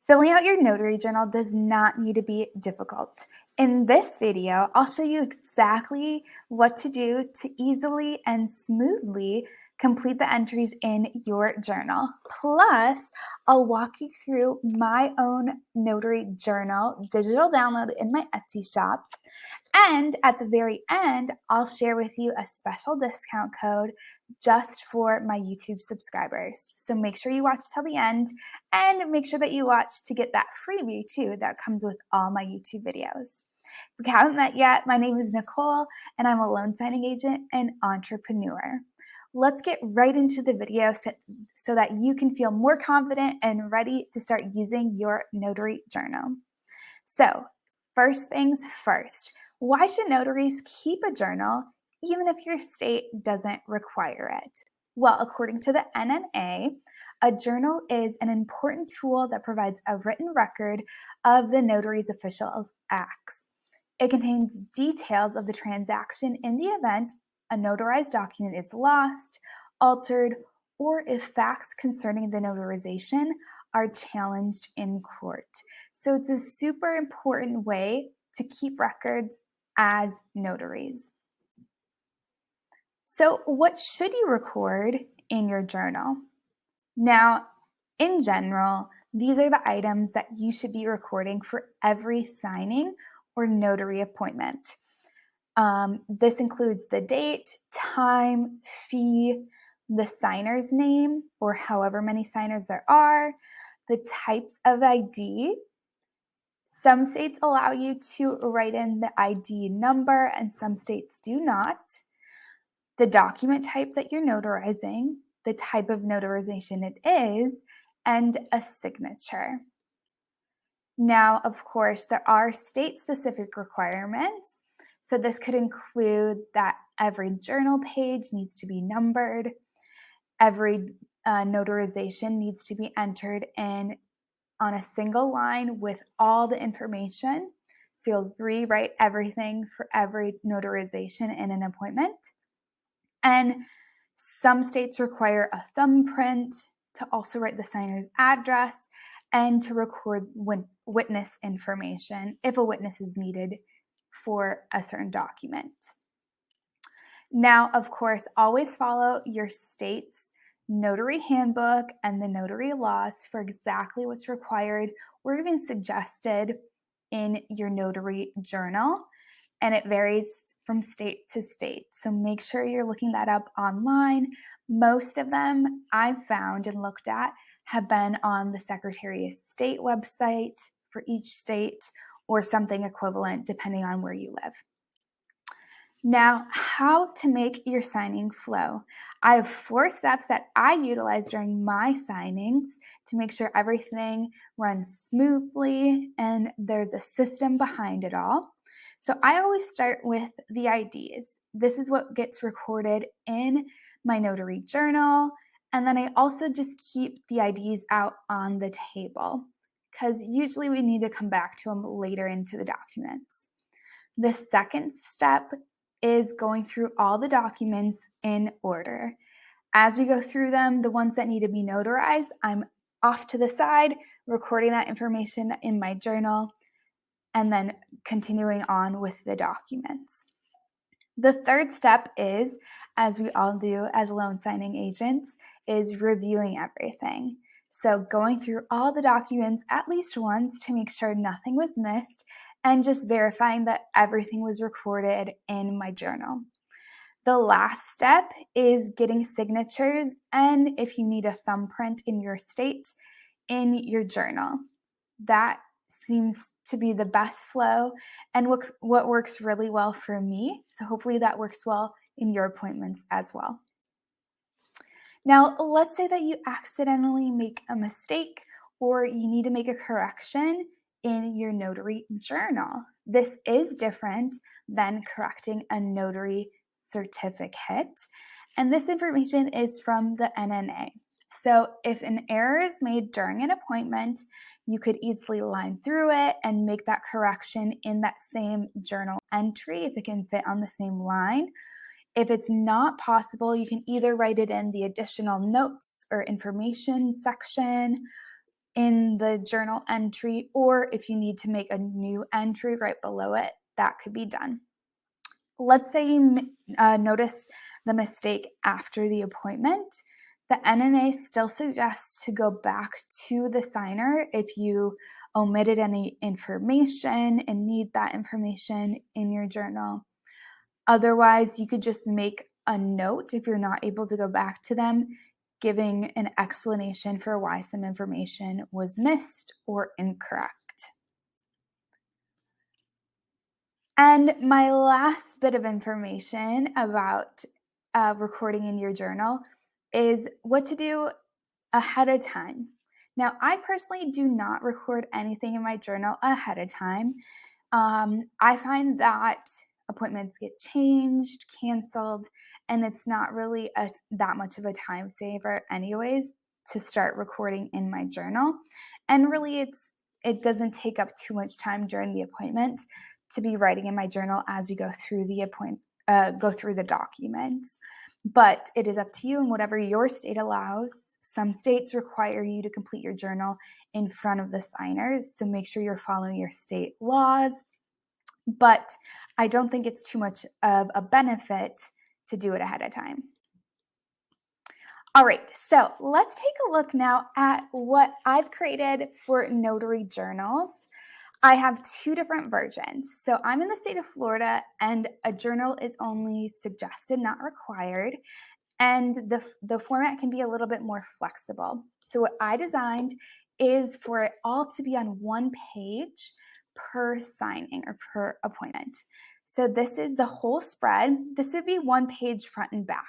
Filling out your notary journal does not need to be difficult. In this video, I'll show you exactly what to do to easily and smoothly complete the entries in your journal. Plus, I'll walk you through my own notary journal digital download in my Etsy shop. And at the very end, I'll share with you a special discount code just for my YouTube subscribers. So make sure you watch till the end and make sure that you watch to get that freebie too that comes with all my YouTube videos. If we haven't met yet, my name is Nicole and I'm a loan signing agent and entrepreneur. Let's get right into the video so that you can feel more confident and ready to start using your notary journal. So first things first, why should notaries keep a journal even if your state doesn't require it? Well, according to the NNA, a journal is an important tool that provides a written record of the notary's official acts. It contains details of the transaction in the event a notarized document is lost, altered, or if facts concerning the notarization are challenged in court. So it's a super important way to keep records as notaries. So what should you record in your journal? Now, in general, these are the items that you should be recording for every signing or notary appointment. This includes the date, time, fee, the signer's name, or however many signers there are, the types of ID. Some states allow you to write in the ID number and some states do not. The document type that you're notarizing, the type of notarization it is, and a signature. Now, of course, there are state-specific requirements. So this could include that every journal page needs to be numbered, every notarization needs to be entered in on a single line with all the information. So you'll rewrite everything for every notarization in an appointment. And some states require a thumbprint to also write the signer's address and to record witness information if a witness is needed for a certain document. Now, of course, always follow your state's notary handbook and the notary laws for exactly what's required or even suggested in your notary journal. And it varies from state to state. So make sure you're looking that up online. Most of them I've found and looked at have been on the Secretary of State website for each state or something equivalent depending on where you live. Now, how to make your signing flow. I have 4 steps that I utilize during my signings to make sure everything runs smoothly and there's a system behind it all. So I always start with the IDs. This is what gets recorded in my notary journal. And then I also just keep the IDs out on the table because usually we need to come back to them later into the documents. The second step is going through all the documents in order. As we go through them, the ones that need to be notarized, I'm off to the side, recording that information in my journal, and then continuing on with the documents. The third step is, as we all do as loan signing agents, is reviewing everything. So going through all the documents at least once to make sure nothing was missed and just verifying that everything was recorded in my journal. The last step is getting signatures and if you need a thumbprint in your state in your journal. That seems to be the best flow and what works really well for me. So hopefully that works well in your appointments as well. Now, let's say that you accidentally make a mistake or you need to make a correction in your notary journal. This is different than correcting a notary certificate. And this information is from the NNA. So if an error is made during an appointment, you could easily line through it and make that correction in that same journal entry if it can fit on the same line. If it's not possible, you can either write it in the additional notes or information section in the journal entry, or if you need to make a new entry right below it, that could be done. Let's say you notice the mistake after the appointment. The NNA still suggests to go back to the signer if you omitted any information and need that information in your journal. Otherwise, you could just make a note if you're not able to go back to them, giving an explanation for why some information was missed or incorrect. And my last bit of information about recording in your journal is what to do ahead of time. Now, I personally do not record anything in my journal ahead of time. I find that appointments get changed, canceled, and it's not really that much of a time saver anyways to start recording in my journal. And really it doesn't take up too much time during the appointment to be writing in my journal as we go through the documents. But it is up to you and whatever your state allows. Some states require you to complete your journal in front of the signers, so make sure you're following your state laws. But I don't think it's too much of a benefit to do it ahead of time. All right, so let's take a look now at what I've created for notary journals. I have two different versions. So I'm in the state of Florida, and a journal is only suggested, not required. And the format can be a little bit more flexible. So what I designed is for it all to be on one page per signing or per appointment. So this is the whole spread. This would be one page front and back.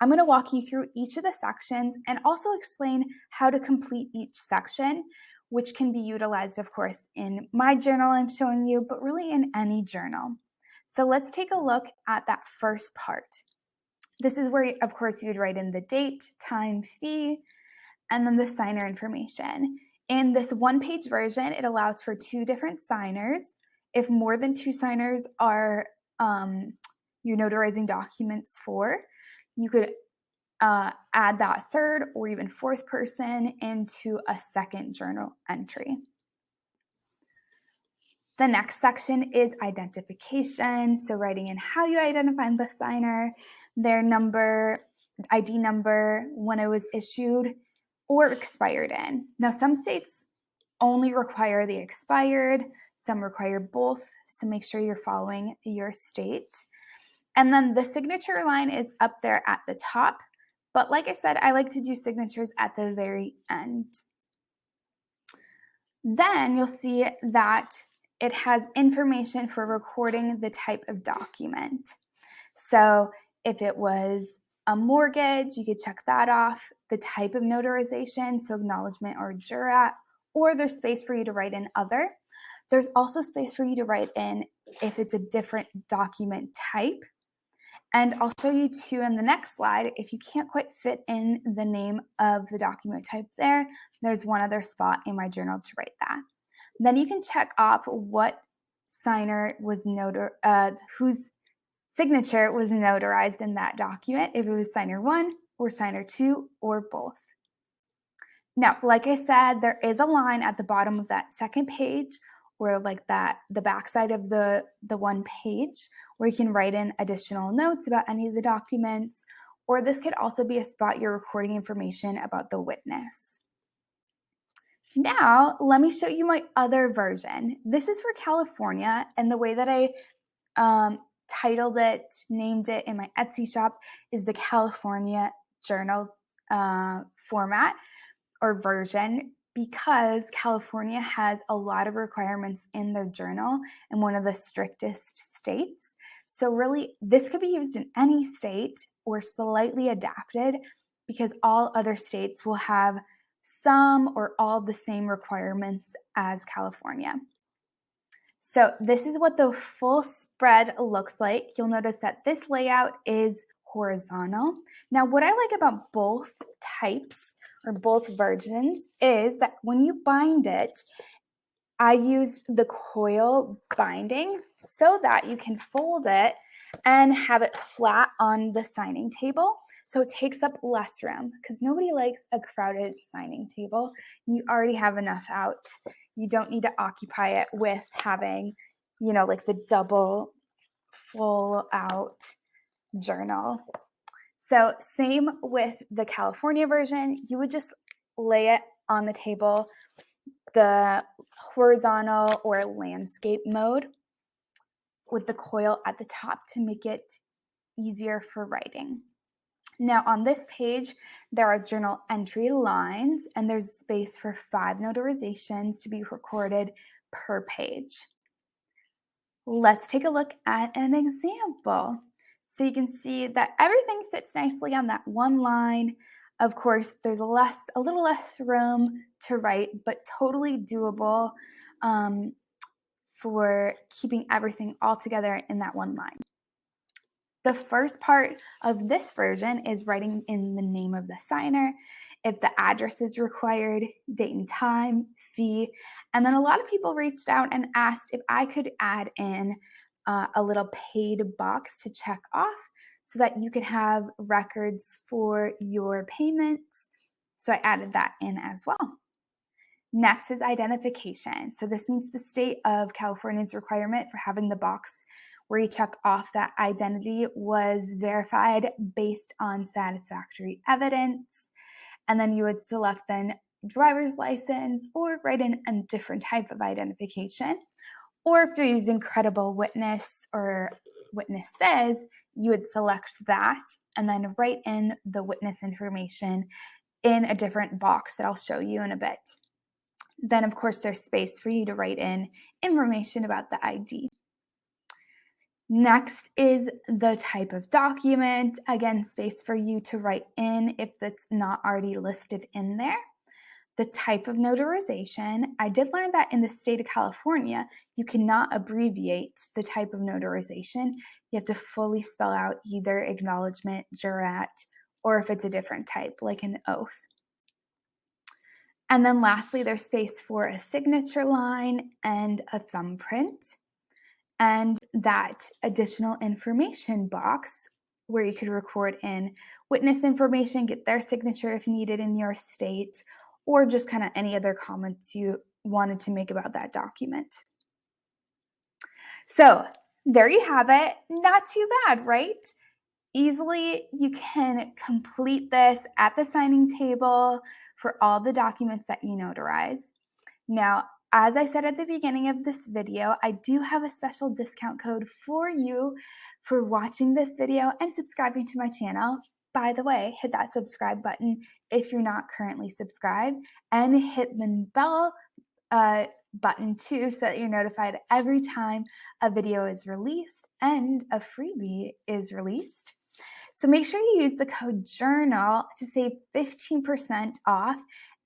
I'm going to walk you through each of the sections and also explain how to complete each section, which can be utilized, of course, in my journal I'm showing you, but really in any journal. So let's take a look at that first part. This is where, of course, you would write in the date, time, fee, and then the signer information. In this one-page version, it allows for two different signers. If more than two signers are you're notarizing documents for, you could add that third or even fourth person into a second journal entry. The next section is identification. So writing in how you identify the signer, their number, ID number, when it was issued or expired in. Now, some states only require the expired, some require both. So make sure you're following your state. And then the signature line is up there at the top. But like I said, I like to do signatures at the very end. Then you'll see that it has information for recording the type of document. So if it was a mortgage, you could check that off. The type of notarization, so acknowledgement or jurat, or there's space for you to write in other. There's also space for you to write in if it's a different document type. And I'll show you too in the next slide, if you can't quite fit in the name of the document type there, there's one other spot in my journal to write that. Then you can check off what signer was whose signature was notarized in that document, if it was signer 1 or signer 2 or both. Now, like I said, there is a line at the bottom of that second page, or like that, the backside of the one page, where you can write in additional notes about any of the documents, or this could also be a spot you're recording information about the witness. Now, let me show you my other version. This is for California, and the way that I titled it, named it in my Etsy shop is the California Journal format or version, because California has a lot of requirements in their journal and one of the strictest states. So really, this could be used in any state or slightly adapted, because all other states will have some or all the same requirements as California. So this is what the full spread looks like. You'll notice that this layout is horizontal. Now, what I like about both types or both versions is that when you bind it, I used the coil binding so that you can fold it and have it flat on the signing table. So it takes up less room because nobody likes a crowded signing table. You already have enough out. You don't need to occupy it with having, like the double full out journal. So same with the California version, you would just lay it on the table, the horizontal or landscape mode with the coil at the top to make it easier for writing. Now on this page, there are journal entry lines and there's space for 5 notarizations to be recorded per page. Let's take a look at an example. So you can see that everything fits nicely on that one line. Of course, there's a little less room to write, but totally doable for keeping everything all together in that one line. The first part of this version is writing in the name of the signer, if the address is required, date and time, fee, and then a lot of people reached out and asked if I could add in a little paid box to check off so that you could have records for your payments. So I added that in as well. Next is identification. So this means the state of California's requirement for having the box where you check off that identity was verified based on satisfactory evidence. And then you would select then driver's license or write in a different type of identification. Or if you're using credible witness or witnesses, you would select that and then write in the witness information in a different box that I'll show you in a bit. Then, of course, there's space for you to write in information about the ID. Next is the type of document. Again, space for you to write in if that's not already listed in there. The type of notarization. I did learn that in the state of California, you cannot abbreviate the type of notarization. You have to fully spell out either acknowledgement, jurat, or if it's a different type, like an oath. And then lastly, there's space for a signature line and a thumbprint. And that additional information box where you could record in witness information, get their signature if needed in your state, or just kind of any other comments you wanted to make about that document. So there you have it. Not too bad, right? Easily, you can complete this at the signing table for all the documents that you notarize. Now, as I said at the beginning of this video, I do have a special discount code for you for watching this video and subscribing to my channel. By the way, hit that subscribe button if you're not currently subscribed, and hit the bell button too so that you're notified every time a video is released and a freebie is released. So make sure you use the code JOURNAL to save 15% off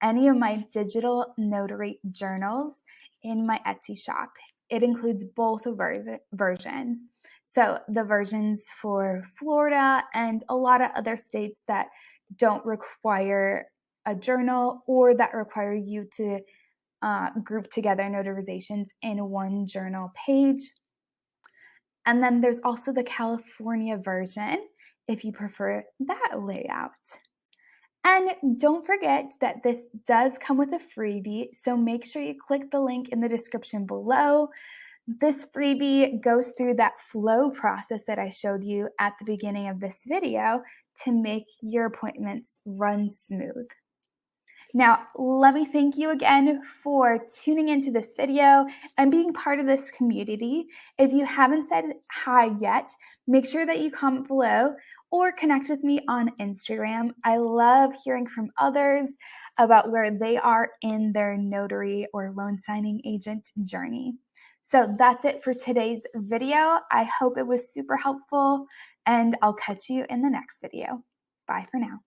any of my digital notary journals in my Etsy shop. It includes both versions. So the versions for Florida and a lot of other states that don't require a journal or that require you to group together notarizations in one journal page. And then there's also the California version if you prefer that layout. And don't forget that this does come with a freebie, so make sure you click the link in the description below. This freebie goes through that flow process that I showed you at the beginning of this video to make your appointments run smooth. Now, let me thank you again for tuning into this video and being part of this community. If you haven't said hi yet, make sure that you comment below or connect with me on Instagram. I love hearing from others about where they are in their notary or loan signing agent journey. So that's it for today's video. I hope it was super helpful, and I'll catch you in the next video. Bye for now.